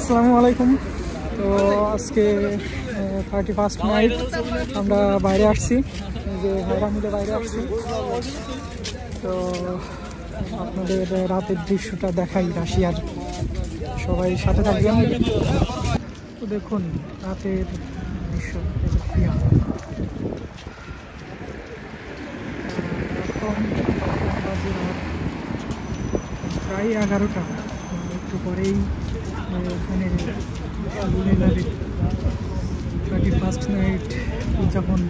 আসসালামু আলাইকুম। তো আজকে 31st নাইট আমরা বাইরে আসছি, যে ভাইরা মিলে বাইরে আসছি। তো আপনাদের রাতের দৃশ্যটা দেখাই রাশিয়ার, সবাই সাথে থাকবেন। তো দেখুন রাতের দৃশ্য প্রায় 11টা, একটু পরেই এখানে 31st নাইট উদযাপন।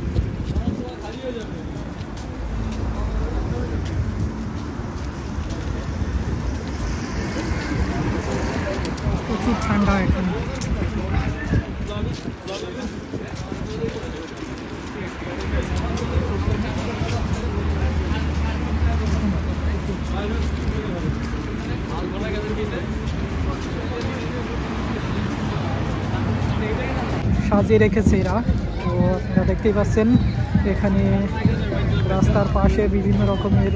প্রচুর ঠান্ডা এখানে। সাজিয়ে রেখেছে এরা, তো আপনারা দেখতেই পাচ্ছেন এখানে রাস্তার পাশে বিভিন্ন রকমের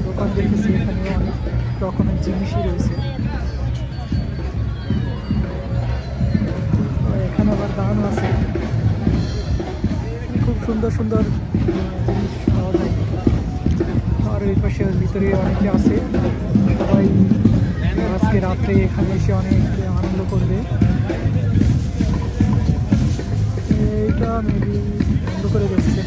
দোকান দেখেছি, এখানে অনেক রকমের জিনিসই রয়েছে। এখানে আবার দাম আছে, খুব সুন্দর সুন্দর জিনিস পাওয়া যায়। আর ওই পাশে ভিতরে অনেকে আছে, সবাই আজকে রাত্রে এখানে এসে অনেক আনন্দ করবে। এইটা মেবি বন্ধ করে দিচ্ছে।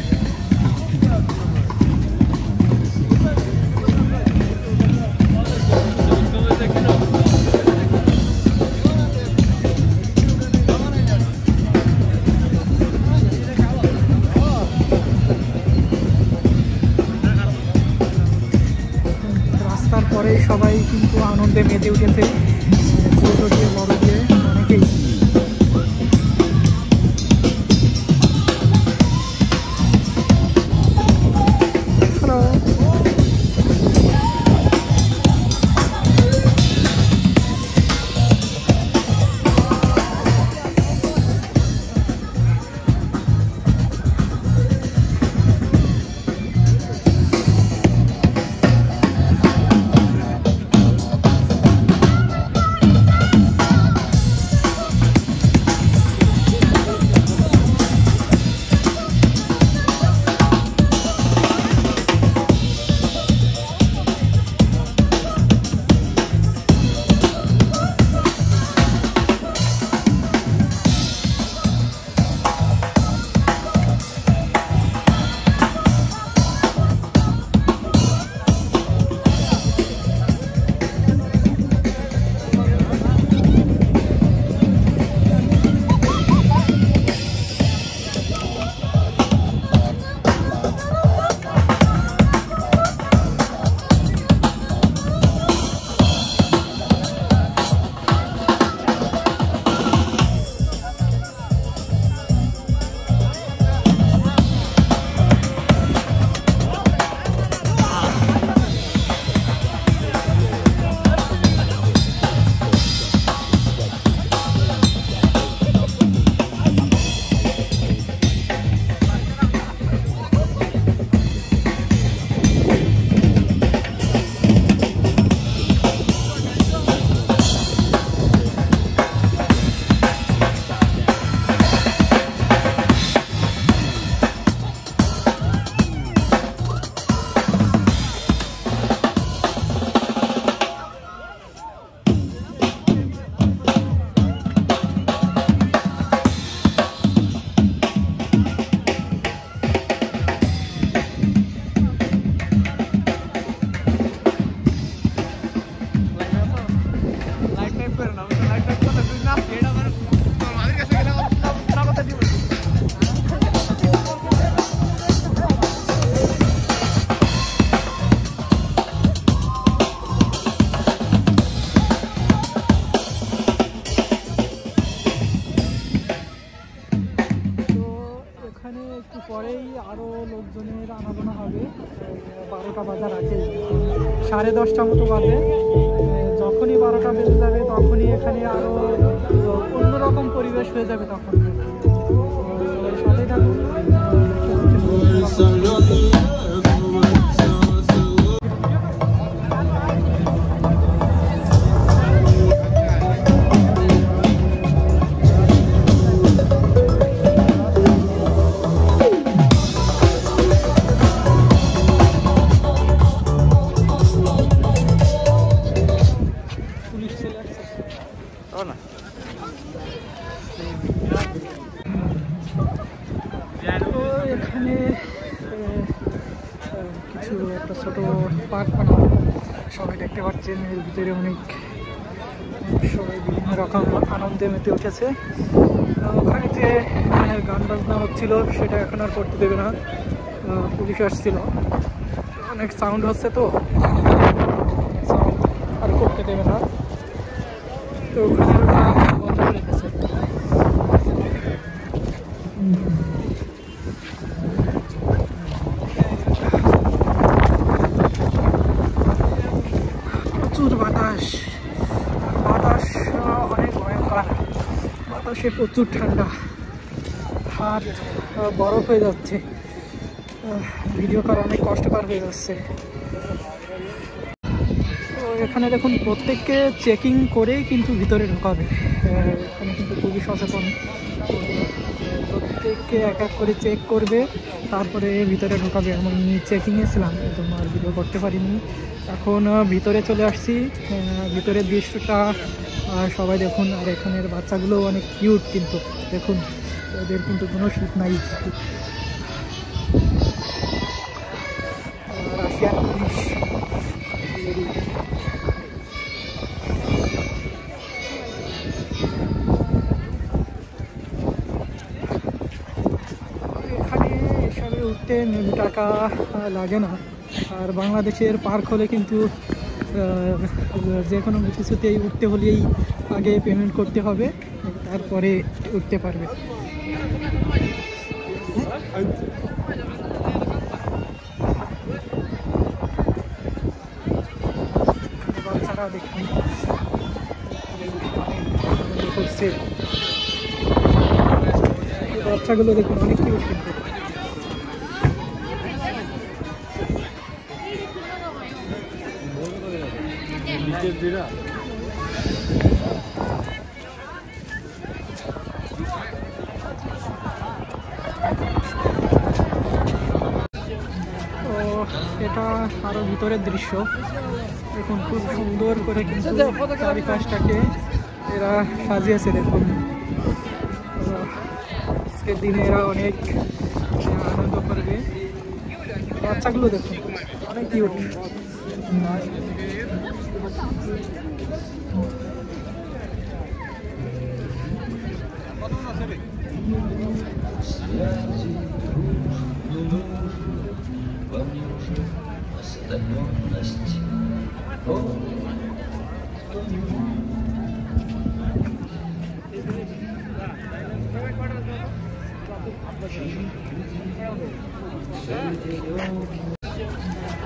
রাস্তার পরে সবাই কিন্তু আনন্দে মেতে উঠেছে, ছোট দিয়ে বড় দিয়ে অনেকেই। একটু পরেই আরো লোকজনের আনাগোনা হবে। 12টা বাজার আগে 10:30 মতো বাজে। যখনই 12টা বেজে যাবে তখনই এখানে আরো অন্যরকম পরিবেশ হয়ে যাবে। তখন সাথে থাকুন। না এখানে কিছু একটা ছোট পার্ক বানানো, সবাই দেখতে পাচ্ছেন এর ভিতরে অনেক সবাই বিভিন্ন রকম আনন্দে মেতে উঠেছে। ওখানে যে গান বাজনা হচ্ছিল সেটা এখন আর করতে দেবে না, পুলিশ আসছিল, অনেক সাউন্ড হচ্ছে তো সাউন্ড আর করতে দেবে না, তো ওখানে বন্ধ করে রেখেছে। প্রচুর বাতাস, বাতাস অনেক ভয়ঙ্কর, বাতাসে প্রচুর ঠান্ডা, হাত বরফ হয়ে যাচ্ছে, ভিডিও করা অনেক কষ্টকর হয়ে যাচ্ছে। তো এখানে দেখুন প্রত্যেককে চেকিং করেই কিন্তু ভিতরে ঢোকাবে, এখানে কিন্তু খুবই সচেতন, প্রত্যেককে এক এক করে চেক করবে তারপরে ভিতরে ঢোকাবে। আমি চেকিংয়ে ছিলাম কিন্তু আর ভিডিও করতে পারিনি, এখন ভিতরে চলে আসছি। ভিতরের দৃশ্যটা সবাই দেখুন, আর এখানের বাচ্চাগুলো অনেক কিউট, কিন্তু দেখুন ওদের কিন্তু কোনো শীত নাই। রাশিয়ান পুলিশ এখানে এসবে উঠতে টাকা লাগে না, আর বাংলাদেশের পার্ক হলে কিন্তু যে কোনো কিছুতেই উঠতে হলেই আগে পেমেন্ট করতে হবে, তারপরে উঠতে পারবে। বাচ্চারা দেখুন করছে, বাচ্চাগুলো দেখুন অনেক কিউট কিন্তু। তো এটা আরো ভিতরের দৃশ্য দেখুন, খুব সুন্দর করে কিন্তু চারিপাশটাকে এরা সাজিয়েছে। দেখুন আজকের দিনে এরা অনেক আনন্দ করবে, বাচ্চাগুলো দেখুন অনেক কিউট।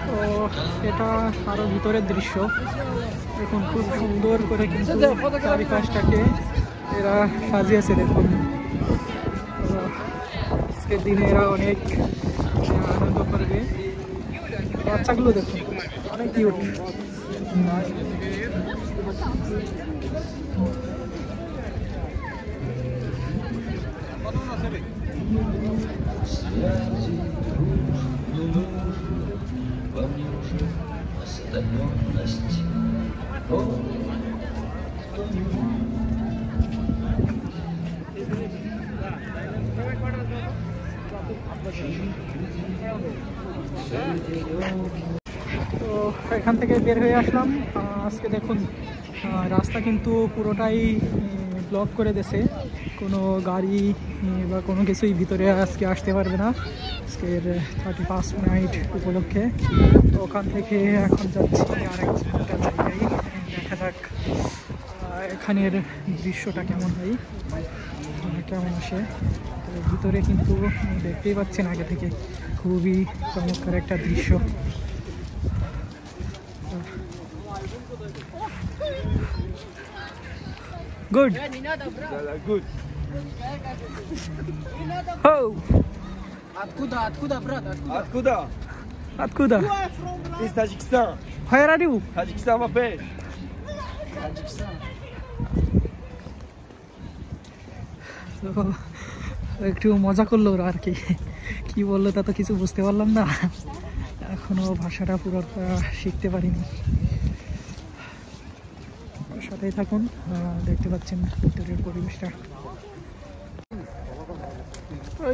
তো এটা আরো ভিতরের দৃশ্য দেখুন, খুব সুন্দর করে কিন্তু চারিপাশটাকে এরা সাজিয়েছে। দেখুন আজকের দিনে এরা অনেক আনন্দ করবে, বাচ্চাগুলো দেখুন অনেক কিউট। তো এখান থেকে বের হয়ে আসলাম। আজকে দেখুন রাস্তা কিন্তু পুরোটাই ব্লক করে দিয়েছে, কোনো গাড়ি বা কোনো কিছুই ভিতরে আজকে আসতে পারবে না আজকের 31 নাইট উপলক্ষে। তো ওখান থেকে এখন যাচ্ছি আরেকটা জায়গায়, দেখা যাক এখানের দৃশ্যটা কেমন হয়, কেমন আসে। তো ভিতরে কিন্তু দেখতেই পাচ্ছেন আগে থেকে খুবই চমৎকার একটা দৃশ্য। Good. Good. Oh. Откуда, брат? Откуда? Из Таджикистана. Where are you? Таджикистан, папе. তো একটু মজা করলো ওরা আর কি, কি বললো তা তো কিছু বুঝতে পারলাম না, এখনো ভাষাটা পুরো শিখতে পারিনি। সাথেই থাকুন, দেখতে পাচ্ছেন ভিতরের পরিবেশটা।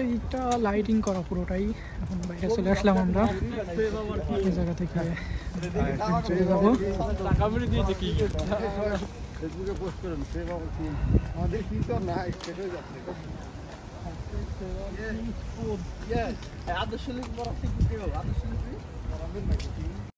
এইটা লাইটিং করা পুরোটাই। এখন বাইরে চলে আসলাম আমরা, এই জায়গা থেকে চলে যাবো। ফেসবুকে পোস্ট করেন সেবা বলছি আমাদের কি তো নাই সেটাই যাচ্ছে আদর্শ লিখ বড় থেকে আদর্শ লিখ